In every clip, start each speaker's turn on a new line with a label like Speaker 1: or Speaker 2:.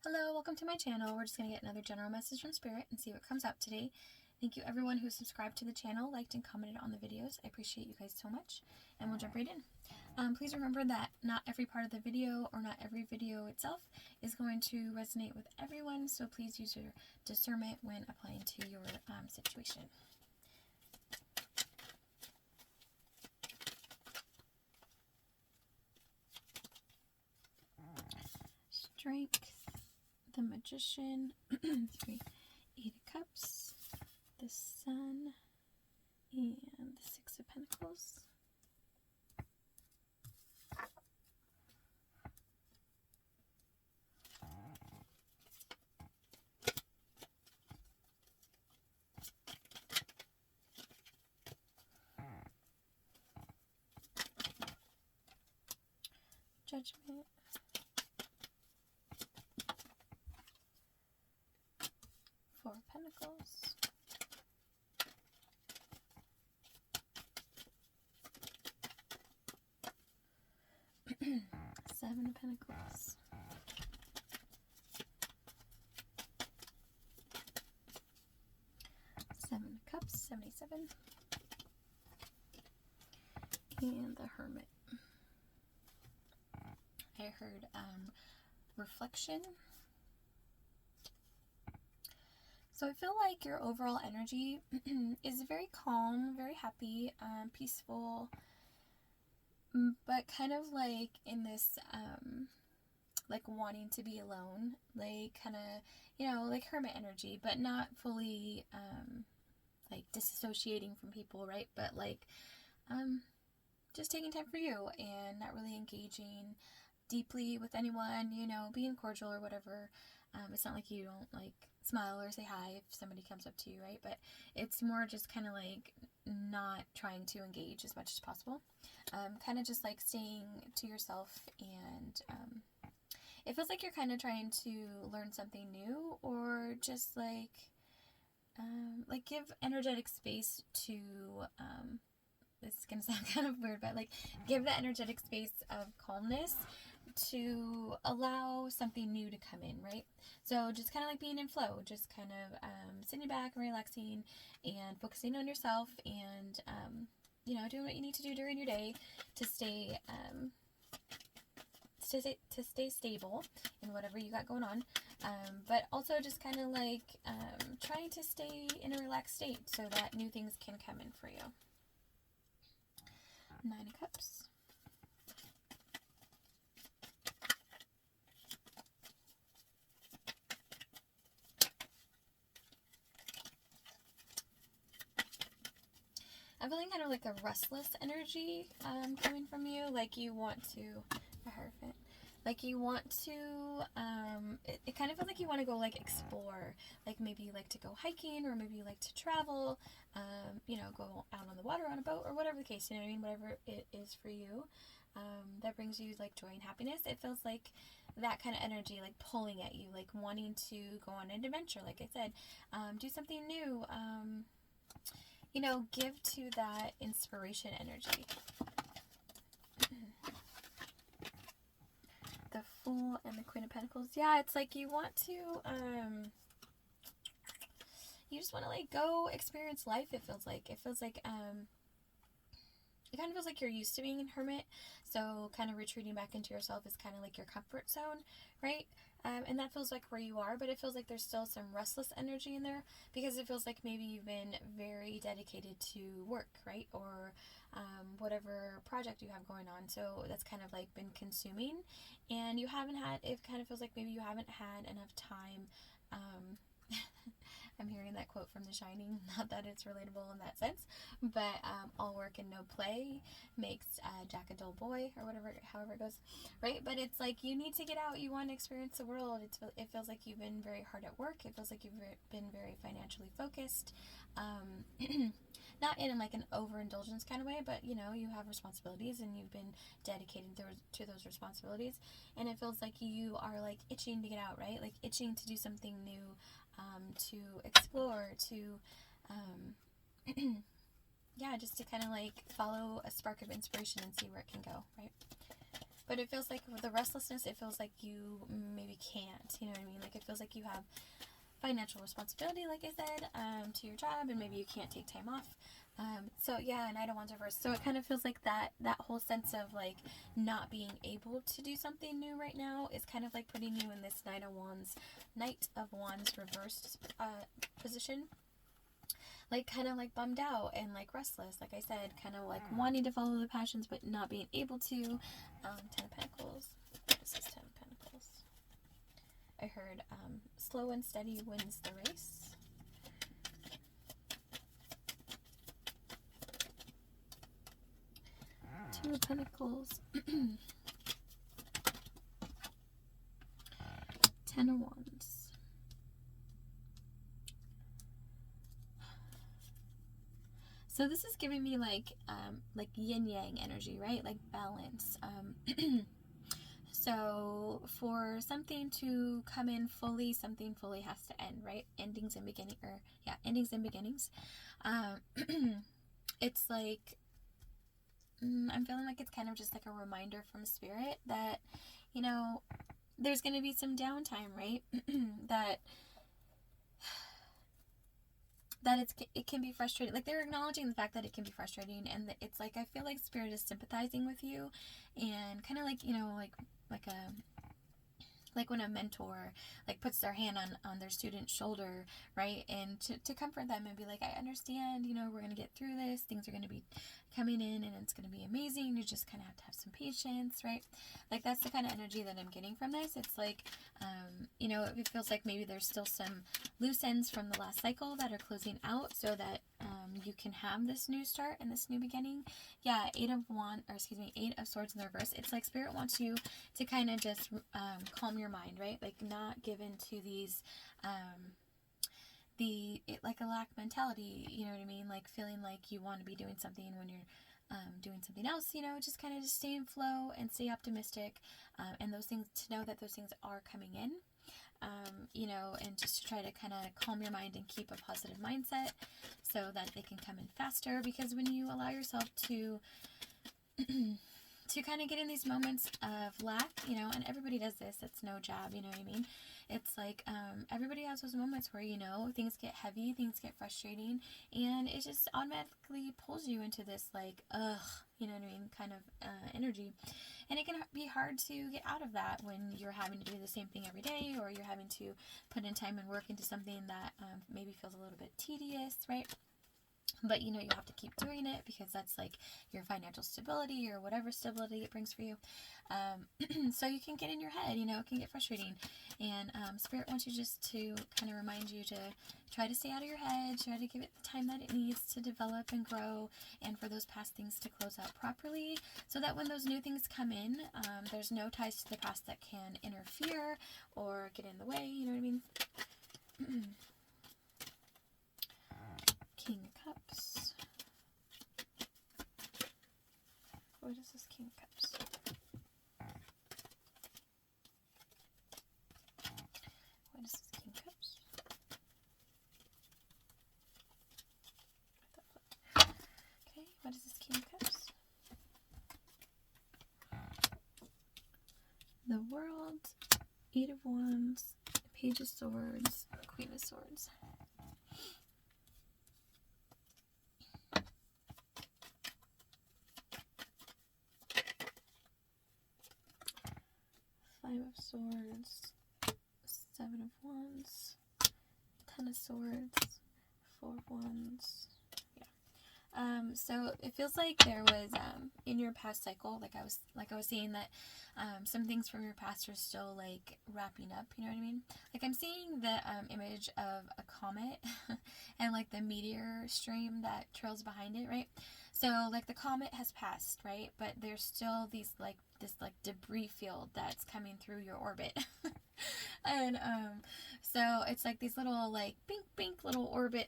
Speaker 1: Hello, welcome to my channel. We're just going to get another general message from Spirit and see what comes up today. Thank you everyone who subscribed to the channel, liked and commented on the videos. I appreciate you guys so much, and we'll jump right in. Please remember that not every part of the video or not every video itself is going to resonate with everyone, so please use your discernment when applying to your situation. Strength, the Magician, 3 Eight of Cups, the Sun, and the Six of Pentacles. Judgment. Four of Pentacles. Seven of Pentacles. Seven of Cups, 77. And the Hermit. I heard reflection. So I feel like your overall energy is very calm, very happy, peaceful, but kind of like in this, like wanting to be alone, like kind of, like hermit energy, but not fully, like disassociating from people, right? But like, just taking time for you and not really engaging deeply with anyone, being cordial or whatever. It's not like you don't like smile or say hi if somebody comes up to you, right? But it's more just kind of like not trying to engage as much as possible. Kind of just like staying to yourself, and it feels like you're kind of trying to learn something new, or just like give energetic space to it's gonna sound kind of weird, but like give the energetic space of calmness to allow something new to come in, right? So just kind of like being in flow, just kind of sitting back and relaxing and focusing on yourself, and doing what you need to do during your day to stay stable in whatever you got going on, but also just kind of like trying to stay in a relaxed state so that new things can come in for you. Nine of Cups. I'm feeling kind of like a restless energy coming from you, like you want to, it kind of feels like you want to go like explore, like maybe you like to go hiking, or maybe you like to travel, go out on the water on a boat, or whatever the case, whatever it is for you, that brings you like joy and happiness. It feels like that kind of energy, like pulling at you, like wanting to go on an adventure, like I said, do something new, give to that inspiration energy. The Fool and the Queen of Pentacles. Yeah, it's like you want to, you just want to like go experience life. It feels like, it kind of feels like you're used to being a hermit, so kind of retreating back into yourself is kind of like your comfort zone, right? And that feels like where you are, but it feels like there's still some restless energy in there, because it feels like maybe you've been very dedicated to work, right? Or whatever project you have going on. So that's kind of like been consuming, and you haven't had, it kind of feels like maybe you haven't had enough time. I'm hearing that quote from The Shining, not that it's relatable in that sense, but all work and no play makes Jack a dull boy, or however it goes, right? But it's like you need to get out, you want to experience the world. It feels like you've been very hard at work, it feels like you've been very financially focused, not in like an overindulgence kind of way, but you have responsibilities, and you've been dedicated to those responsibilities, and it feels like you are like itching to get out, right? Like itching to do something new, to explore, to yeah, just to kind of like follow a spark of inspiration and see where it can go, right? But it feels like with the restlessness, it feels like you maybe can't, you know what I mean? Like, it feels like you have financial responsibility, like I said, to your job, and maybe you can't take time off. So yeah, Knight of Wands reverse. So it kind of feels like that whole sense of like not being able to do something new right now is kind of like putting you in this Knight of Wands reversed position. Like, kind of like bummed out and like restless, like I said, kind of like wanting to follow the passions but not being able to. Ten of Pentacles. What is this Ten of Pentacles? I heard slow and steady wins the race. Two of Pentacles. Ten of Wands. So this is giving me like yin yang energy, right? Like balance. So for something to come in fully, something fully has to end, right? Endings and beginning, or yeah, endings and beginnings. It's like, I'm feeling like it's kind of just like a reminder from Spirit that, you know, there's going to be some downtime, right? that it can be frustrating. Like, they're acknowledging the fact that it can be frustrating, and it's like, I feel like Spirit is sympathizing with you, and kind of like, you know, like when a mentor like puts their hand on their student's shoulder, right, and to comfort them and be like, I understand, you know, we're gonna get through this, things are gonna be coming in and it's gonna be amazing, you just kind of have to have some patience, right? Like, that's the kind of energy that I'm getting from this. It's like, you know, it feels like maybe there's still some loose ends from the last cycle that are closing out, so that you can have this new start and this new beginning. Yeah, Eight of Swords in the reverse. It's like Spirit wants you to kind of just calm your mind, right? Like, not give in to these like a lack mentality, you know what I mean? Like, feeling like you want to be doing something when you're doing something else, you know, just kind of just stay in flow and stay optimistic, and those things, to know that those things are coming in, you know, and just to try to kind of calm your mind and keep a positive mindset so that they can come in faster. Because when you allow yourself to to kind of get in these moments of lack, you know, and everybody does this, it's no job, you know what I mean? It's like, everybody has those moments where, you know, things get heavy, things get frustrating, and it just automatically pulls you into this, like, you know what I mean, kind of energy. And it can be hard to get out of that when you're having to do the same thing every day, or you're having to put in time and work into something that maybe feels a little bit tedious, right? But, you know, you have to keep doing it because that's like your financial stability or whatever stability it brings for you. So you can get in your head, you know, it can get frustrating. And Spirit wants you just to kind of remind you to try to stay out of your head, try to give it the time that it needs to develop and grow, and for those past things to close out properly, so that when those new things come in, there's no ties to the past that can interfere or get in the way, you know what I mean? King of Cups. What is this King of Cups? What is this King of Cups? Okay, what is this King of Cups? The World, Eight of Wands, Page of Swords, Queen of Swords. Five of Swords, Seven of Wands, Ten of Swords, Four of Wands. Yeah. So it feels like there was in your past cycle, like I was saying, that some things from your past are still like wrapping up. You know what I mean? Like, I'm seeing the image of a comet and like the meteor stream that trails behind it, right? So like the comet has passed, right? But there's still this debris field that's coming through your orbit. And so it's like these little like bink little orbit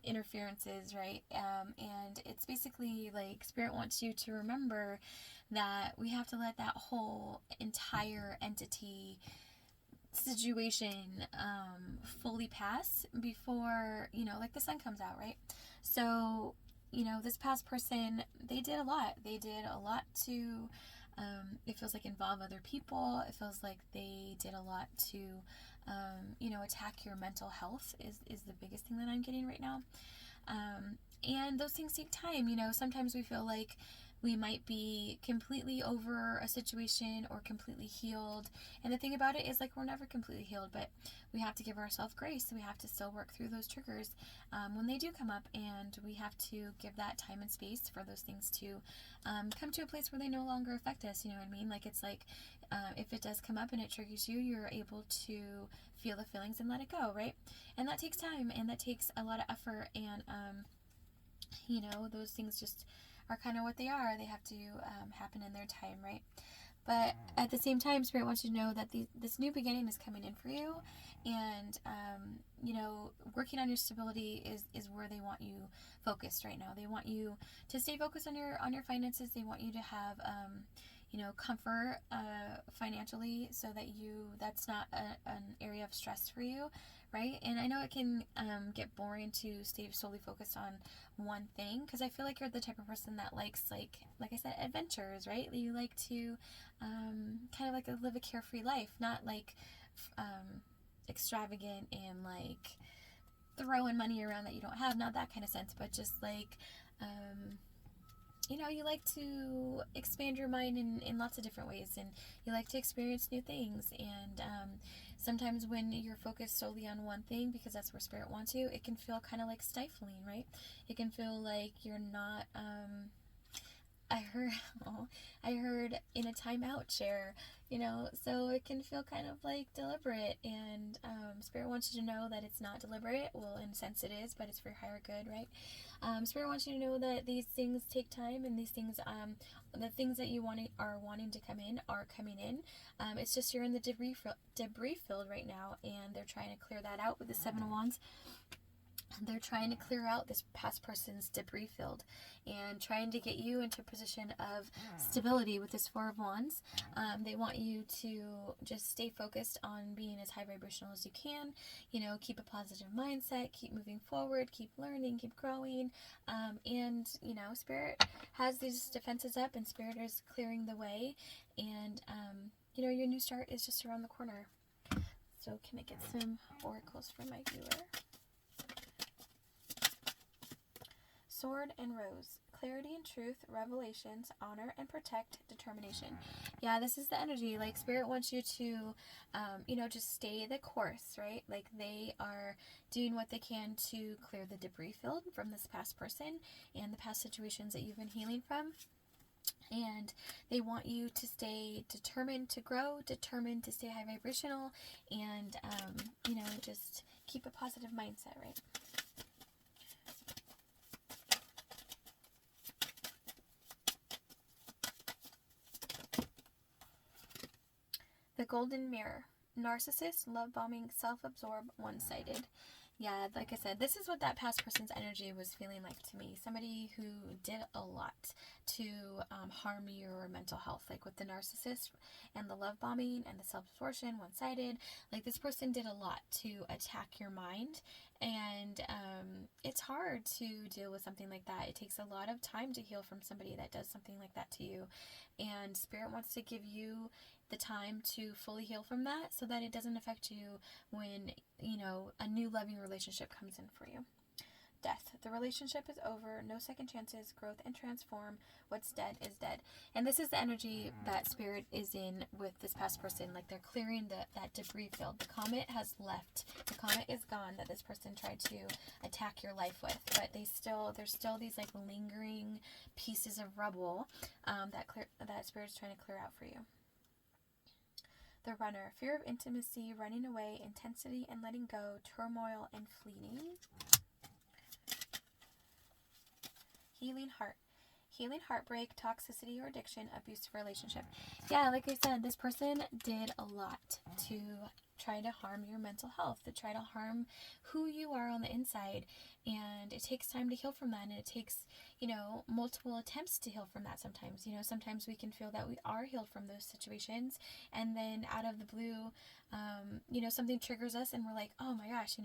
Speaker 1: interferences, right? And it's basically like Spirit wants you to remember that we have to let that whole entire entity situation fully pass before, you know, like the sun comes out, right? So, you know, this past person, they did a lot to It feels like involve other people. It feels like they did a lot to, attack your mental health is the biggest thing that I'm getting right now. And those things take time. Sometimes we feel like we might be completely over a situation or completely healed. And the thing about it is, like, we're never completely healed, but we have to give ourselves grace. We have to still work through those triggers when they do come up, and we have to give that time and space for those things to come to a place where they no longer affect us. You know what I mean? Like, it's like if it does come up and it triggers you, you're able to feel the feelings and let it go, right? And that takes time, and that takes a lot of effort, and those things just are kind of what they are. They have to happen in their time, right? But at the same time, Spirit wants you to know that this new beginning is coming in for you, and working on your stability is where they want you focused right now. They want you to stay focused on your finances. They want you to have comfort financially, so that that's not an area of stress for you, right? And I know it can get boring to stay solely focused on one thing, because I feel like you're the type of person that likes, like I said, adventures, right? You like to kind of like live a carefree life, not like extravagant and like throwing money around that you don't have, not that kind of sense, but just like you like to expand your mind in lots of different ways, and you like to experience new things. And sometimes when you're focused solely on one thing, because that's where Spirit wants you, it can feel kind of like stifling, right? It can feel like you're not I heard in a timeout chair, so it can feel kind of like deliberate, and Spirit wants you to know that it's not deliberate. Well, in a sense it is, but it's for higher good, right? Spirit wants you to know that these things take time, and these things, the things that you are wanting to come in are coming in. It's just you're in the debris field right now, and they're trying to clear that out with the Seven of Wands. They're trying to clear out this past person's debris field and trying to get you into a position of stability with this Four of Wands. They want you to just stay focused on being as high vibrational as you can, keep a positive mindset, keep moving forward, keep learning, keep growing. And Spirit has these defenses up, and Spirit is clearing the way. And, your new start is just around the corner. So can I get some oracles for my viewer? Sword and Rose. Clarity and truth, revelations, honor and protect, determination. Yeah, this is the energy. Like, Spirit wants you to, just stay the course, right? Like, they are doing what they can to clear the debris field from this past person and the past situations that you've been healing from. And they want you to stay determined to grow, determined to stay high vibrational, and, just keep a positive mindset, right? The Golden Mirror. Narcissist, love-bombing, self-absorbed, one-sided. Yeah, like I said, this is what that past person's energy was feeling like to me. Somebody who did a lot to harm your mental health, like with the narcissist and the love bombing and the self-absorption, one-sided. Like, this person did a lot to attack your mind, and it's hard to deal with something like that. It takes a lot of time to heal from somebody that does something like that to you, and Spirit wants to give you the time to fully heal from that, so that it doesn't affect you when a new loving relationship comes in for you. Death. The relationship is over. No second chances. Growth and transform. What's dead is dead. And this is the energy that Spirit is in with this past person. Like, they're clearing that debris field. The comet has left. The comet is gone that this person tried to attack your life with. But there's still these like lingering pieces of rubble that Spirit's trying to clear out for you. The Runner. Fear of intimacy, running away, intensity and letting go, turmoil and fleeting. Healing Heart. Healing heartbreak, toxicity or addiction, abusive relationship. Yeah, like I said, this person did a lot to try to harm your mental health, to try to harm who you are on the inside. And it takes time to heal from that, and it takes, multiple attempts to heal from that sometimes. Sometimes we can feel that we are healed from those situations, and then out of the blue, something triggers us and we're like, oh my gosh,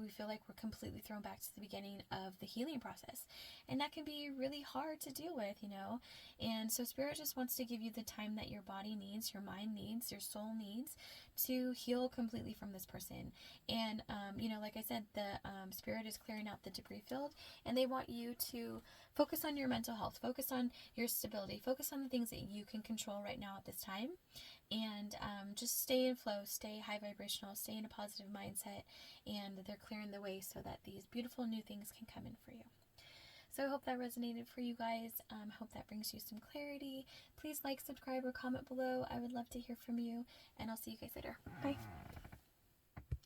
Speaker 1: we feel like we're completely thrown back to the beginning of the healing process. And that can be really hard to deal with, And so Spirit just wants to give you the time that your body needs, your mind needs, your soul needs to heal completely from this person. And, like I said, the Spirit is clearing out the debris field, and they want you to focus on your mental health, focus on your stability, focus on the things that you can control right now at this time, and just stay in flow, stay high vibrational, stay in a positive mindset, and they're clearing the way so that these beautiful new things can come in for you. So I hope that resonated for you guys. Hope that brings you some clarity. Please like, subscribe, or comment below. I would love to hear from you, and I'll see you guys later. Bye.